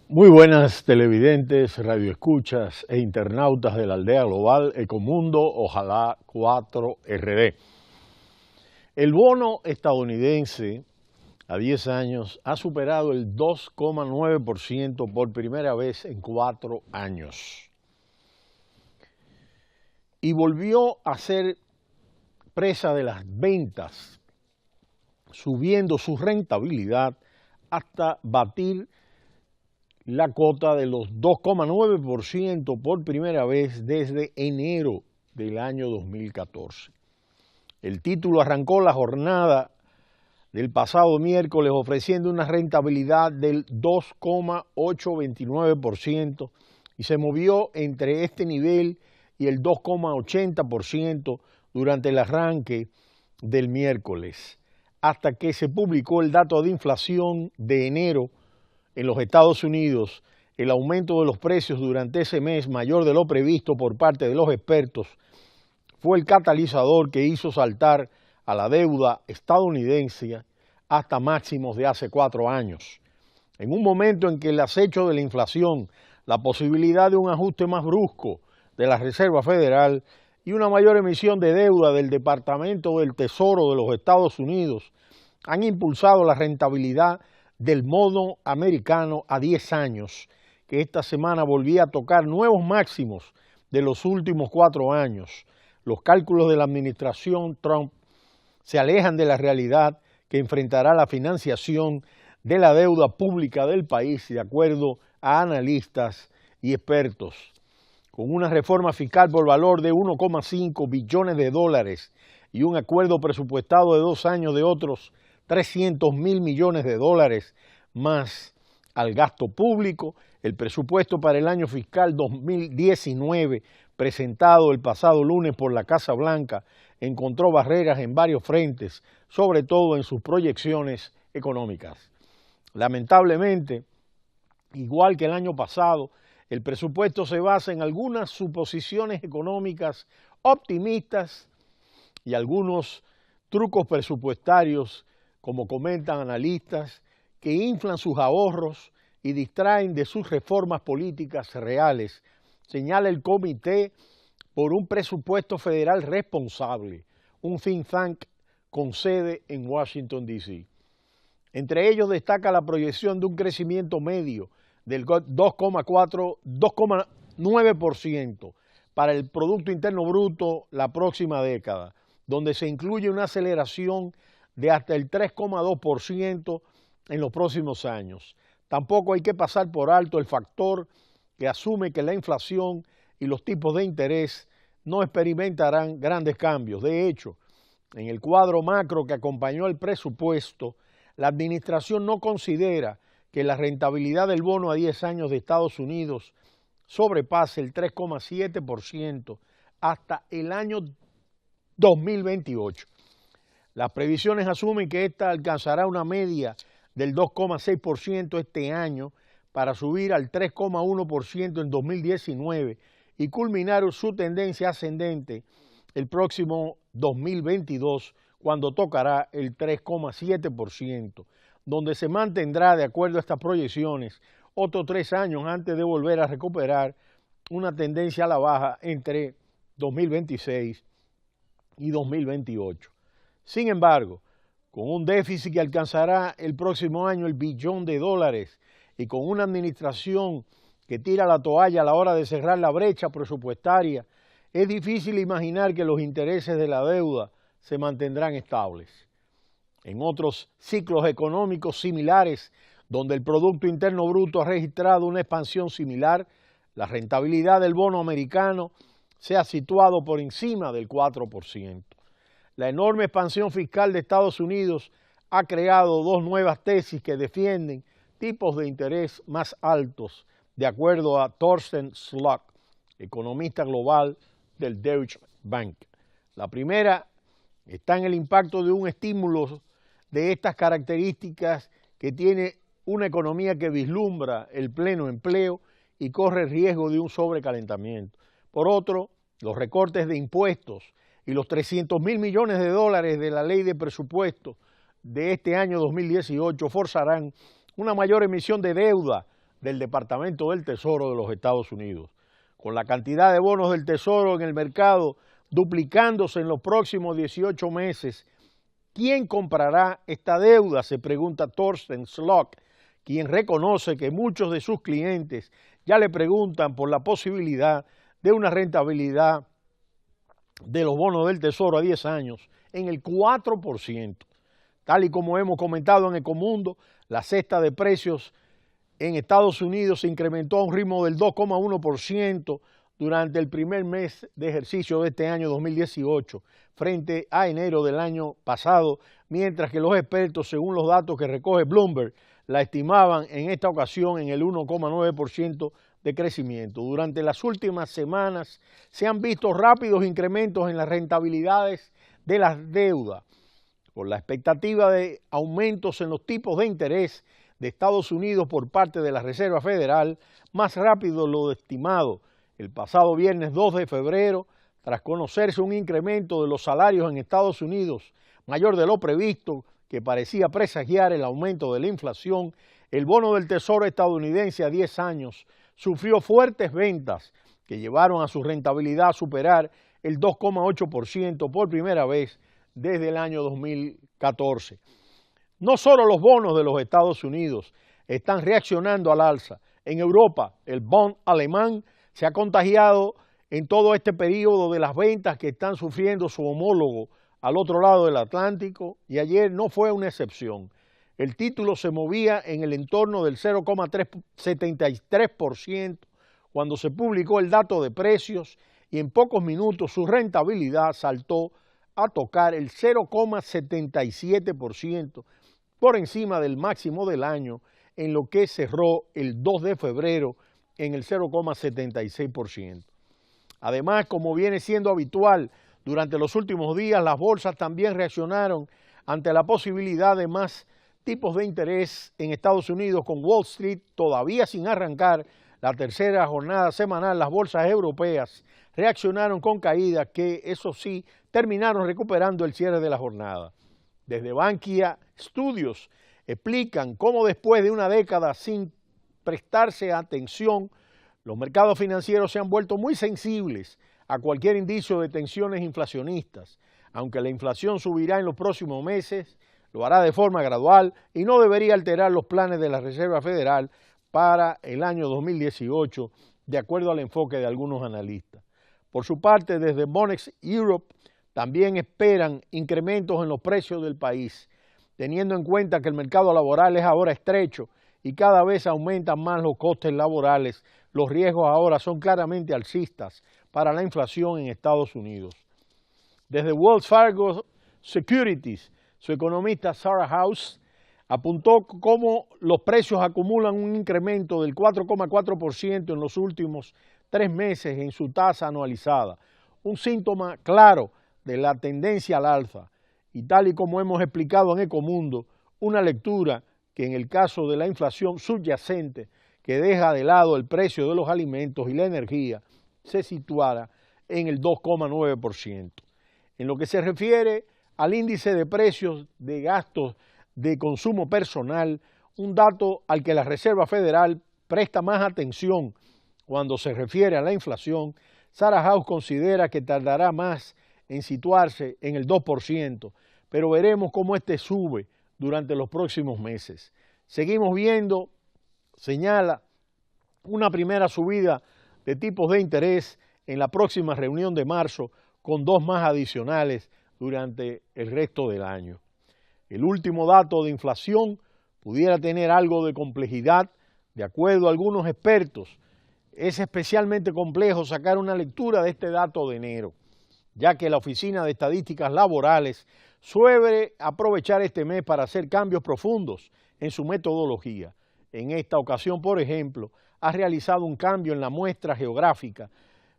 Muy buenas televidentes, radioescuchas e internautas de la aldea global Ecomundo, ojalá 4RD. El bono estadounidense a 10 años ha superado el 2,9% por primera vez en 4 años. Y volvió a ser presa de las ventas, subiendo su rentabilidad hasta batir la cota de los 2,9% por primera vez desde enero del año 2014. El título arrancó la jornada del pasado miércoles ofreciendo una rentabilidad del 2,829% y se movió entre este nivel y el 2,80% durante el arranque del miércoles, hasta que se publicó el dato de inflación de enero en los Estados Unidos. El aumento de los precios durante ese mes, mayor de lo previsto por parte de los expertos, fue el catalizador que hizo saltar a la deuda estadounidense hasta máximos de hace 4 años. En un momento en que el acecho de la inflación, la posibilidad de un ajuste más brusco de la Reserva Federal y una mayor emisión de deuda del Departamento del Tesoro de los Estados Unidos han impulsado la rentabilidad del bono americano a 10 años, que esta semana volvía a tocar nuevos máximos de los últimos 4 años. Los cálculos de la administración Trump se alejan de la realidad que enfrentará la financiación de la deuda pública del país, de acuerdo a analistas y expertos. Con una reforma fiscal por valor de 1,5 billones de dólares y un acuerdo presupuestado de 2 años de otros 300.000 millones de dólares más al gasto público, el presupuesto para el año fiscal 2019, presentado el pasado lunes por la Casa Blanca, encontró barreras en varios frentes, sobre todo en sus proyecciones económicas. Lamentablemente, igual que el año pasado, el presupuesto se basa en algunas suposiciones económicas optimistas y algunos trucos presupuestarios, como comentan analistas, que inflan sus ahorros y distraen de sus reformas políticas reales, señala el Comité por un Presupuesto Federal Responsable, un think tank con sede en Washington, D.C. Entre ellos destaca la proyección de un crecimiento medio del 2,9% para el Producto Interno Bruto la próxima década, donde se incluye una aceleración de hasta el 3,2% en los próximos años. Tampoco hay que pasar por alto el factor que asume que la inflación y los tipos de interés no experimentarán grandes cambios. De hecho, en el cuadro macro que acompañó el presupuesto, la administración no considera que la rentabilidad del bono a 10 años de Estados Unidos sobrepase el 3,7% hasta el año 2028. Las previsiones asumen que esta alcanzará una media del 2,6% este año para subir al 3,1% en 2019 y culminar su tendencia ascendente el próximo 2022, cuando tocará el 3,7%, donde se mantendrá, de acuerdo a estas proyecciones, otros 3 años antes de volver a recuperar una tendencia a la baja entre 2026 y 2028. Sin embargo, con un déficit que alcanzará el próximo año el billón de dólares y con una administración que tira la toalla a la hora de cerrar la brecha presupuestaria, es difícil imaginar que los intereses de la deuda se mantendrán estables. En otros ciclos económicos similares, donde el Producto Interno Bruto ha registrado una expansión similar, la rentabilidad del bono americano se ha situado por encima del 4%. La enorme expansión fiscal de Estados Unidos ha creado 2 nuevas tesis que defienden tipos de interés más altos, de acuerdo a Thorsten Slug, economista global del Deutsche Bank. La primera está en el impacto de un estímulo de estas características que tiene una economía que vislumbra el pleno empleo y corre el riesgo de un sobrecalentamiento. Por otro, los recortes de impuestos y los 300.000 millones de dólares de la ley de presupuesto de este año 2018 forzarán una mayor emisión de deuda del Departamento del Tesoro de los Estados Unidos. Con la cantidad de bonos del Tesoro en el mercado duplicándose en los próximos 18 meses, ¿quién comprará esta deuda?, se pregunta Thorsten Slock, quien reconoce que muchos de sus clientes ya le preguntan por la posibilidad de una rentabilidad de los bonos del Tesoro a 10 años en el 4%. Tal y como hemos comentado en Ecomundo, la cesta de precios en Estados Unidos se incrementó a un ritmo del 2,1% durante el primer mes de ejercicio de este año 2018 frente a enero del año pasado, mientras que los expertos, según los datos que recoge Bloomberg, la estimaban en esta ocasión en el 1,9% de crecimiento. Durante las últimas semanas se han visto rápidos incrementos en las rentabilidades de las deudas, por la expectativa de aumentos en los tipos de interés de Estados Unidos por parte de la Reserva Federal, más rápido de lo estimado. El pasado viernes 2 de febrero, tras conocerse un incremento de los salarios en Estados Unidos mayor de lo previsto, que parecía presagiar el aumento de la inflación, el bono del Tesoro estadounidense a 10 años sufrió fuertes ventas que llevaron a su rentabilidad a superar el 2,8% por primera vez desde el año 2014. No solo los bonos de los Estados Unidos están reaccionando al alza. En Europa, el bond alemán se ha contagiado en todo este periodo de las ventas que están sufriendo su homólogo al otro lado del Atlántico, y ayer no fue una excepción. El título se movía en el entorno del 0,73% cuando se publicó el dato de precios, y en pocos minutos su rentabilidad saltó a tocar el 0,77%, por encima del máximo del año, en lo que cerró el 2 de febrero en el 0,76%. Además, como viene siendo habitual durante los últimos días, las bolsas también reaccionaron ante la posibilidad de más tipos de interés en Estados Unidos, con Wall Street todavía sin arrancar la tercera jornada semanal. Las bolsas europeas reaccionaron con caídas que, eso sí, terminaron recuperando el cierre de la jornada. Desde Bankia Studios explican cómo después de una década sin prestarse atención, los mercados financieros se han vuelto muy sensibles a cualquier indicio de tensiones inflacionistas. Aunque la inflación subirá en los próximos meses, lo hará de forma gradual y no debería alterar los planes de la Reserva Federal para el año 2018, de acuerdo al enfoque de algunos analistas. Por su parte, desde Monex Europe también esperan incrementos en los precios del país, teniendo en cuenta que el mercado laboral es ahora estrecho y cada vez aumentan más los costes laborales. Los riesgos ahora son claramente alcistas para la inflación en Estados Unidos. Desde Wells Fargo Securities, su economista Sarah House apuntó cómo los precios acumulan un incremento del 4,4% en los últimos 3 meses en su tasa anualizada, un síntoma claro de la tendencia al alza, y tal y como hemos explicado en Ecomundo, una lectura que en el caso de la inflación subyacente, que deja de lado el precio de los alimentos y la energía, se situara en el 2,9%. En lo que se refiere al índice de precios de gastos de consumo personal, un dato al que la Reserva Federal presta más atención cuando se refiere a la inflación, Sarah House considera que tardará más en situarse en el 2%, pero veremos cómo este sube durante los próximos meses. Seguimos viendo, señala, una primera subida de tipos de interés en la próxima reunión de marzo, con 2 más adicionales durante el resto del año. El último dato de inflación pudiera tener algo de complejidad. De acuerdo a algunos expertos, es especialmente complejo sacar una lectura de este dato de enero, ya que la Oficina de Estadísticas Laborales suele aprovechar este mes para hacer cambios profundos en su metodología. En esta ocasión, por ejemplo, ha realizado un cambio en la muestra geográfica,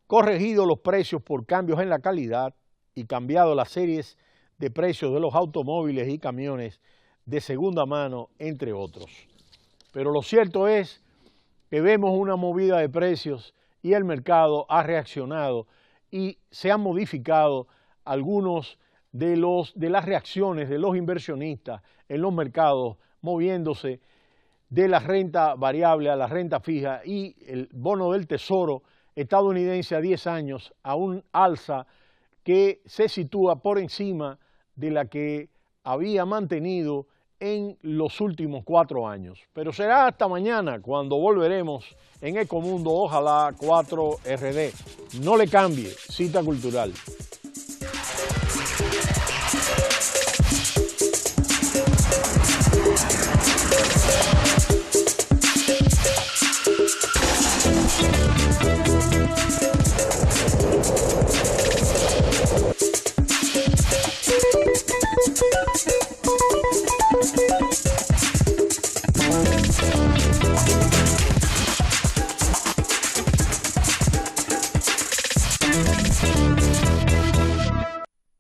corregido los precios por cambios en la calidad y cambiado las series de precios de los automóviles y camiones de segunda mano, entre otros. Pero lo cierto es que vemos una movida de precios y el mercado ha reaccionado y se han modificado algunos de las reacciones de los inversionistas en los mercados, moviéndose de la renta variable a la renta fija y el bono del Tesoro estadounidense a 10 años a un alza que se sitúa por encima de la que había mantenido en los últimos 4 años. Pero será hasta mañana cuando volveremos en Ecomundo, ojalá 4RD. No le cambie, cita cultural.